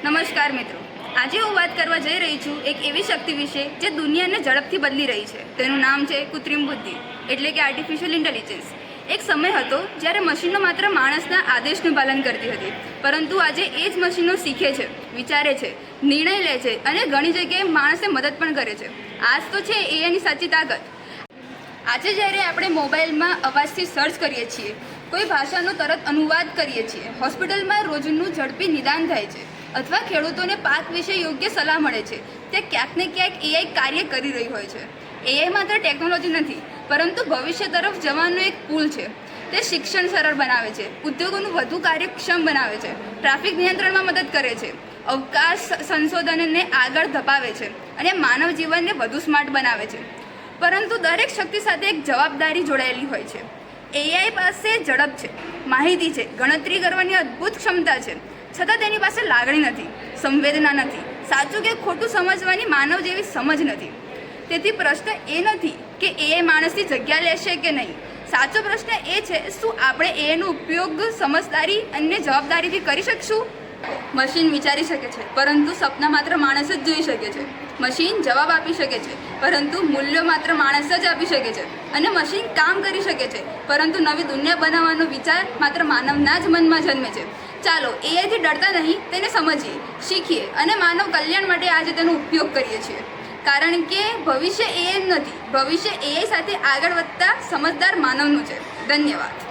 નમસ્કાર મિત્રો, આજે હું વાત કરવા જઈ રહી છું એક એવી શક્તિ વિશે જે દુનિયાને ઝડપથી બદલી રહી છે. તેનું નામ છે કૃત્રિમ બુદ્ધિ એટલે કે આર્ટિફિશિયલ ઇન્ટેલિજન્સ. એક સમય હતો જ્યારે મશીનો માત્ર માણસના આદેશનું પાલન કરતી હતી, પરંતુ આજે એ જ મશીનો શીખે છે, વિચારે છે, નિર્ણય લે છે અને ઘણી જગ્યાએ માણસને મદદ પણ કરે છે. આ જ તો છે એઆઈની સાચી તાકાત. આજે જ્યારે આપણે મોબાઈલમાં અવાજથી સર્ચ કરીએ છીએ, કોઈ ભાષાનો તરત અનુવાદ કરીએ છીએ, હોસ્પિટલમાં રોજનું ઝડપી નિદાન થાય છે અથવા ખેડૂતોને પાક વિશે યોગ્ય સલાહ મળે છે, તે ક્યાંક ને ક્યાંક એઆઈ કાર્ય કરી રહી હોય છે. એઆઈ માત્ર ટેકનોલોજી નથી, પરંતુ ભવિષ્ય તરફ જવાનો એક પુલ છે. તે શિક્ષણ સરળ બનાવે છે, ઉદ્યોગોનું વધુ કાર્યક્ષમ બનાવે છે, ટ્રાફિક નિયંત્રણમાં મદદ કરે છે, અવકાશ સંશોધનને આગળ ધપાવે છે અને માનવ જીવનને વધુ સ્માર્ટ બનાવે છે. પરંતુ દરેક શક્તિ સાથે એક જવાબદારી જોડાયેલી હોય છે. એઆઈ પાસે ઝડપ છે, માહિતી છે, ગણતરી કરવાની અદ્ભુત ક્ષમતા છે, છતાં તેની પાસે લાગણી નથી, સંવેદના નથી, સાચું કે ખોટું સમજવાની માનવ જેવી સમજ નથી. તેથી પ્રશ્ન એ નથી કે એઆઈ માણસની જગ્યા લેશે કે નહીં. સાચો પ્રશ્ન એ છે, શું આપણે એઆઈનો ઉપયોગ સમજદારી અને જવાબદારીથી કરી શકશું? મશીન વિચારી શકે છે, પરંતુ સપના માત્ર માણસ જ જોઈ શકે છે. મશીન જવાબ આપી શકે છે, પરંતુ મૂલ્યો માત્ર માણસ જ આપી શકે છે. અને મશીન કામ કરી શકે છે, પરંતુ નવી દુનિયા બનાવવાનો વિચાર માત્ર માનવના જ મનમાં જન્મે છે. ચાલો એઆઈથી ડરતા નહીં, તેને સમજીએ, શીખીએ અને માનવ કલ્યાણ માટે આજે તેનો ઉપયોગ કરીએ છીએ. કારણ કે ભવિષ્ય એઆઈ નથી, ભવિષ્ય એઆઈ સાથે આગળ વધતા સમજદાર માનવનું છે. ધન્યવાદ.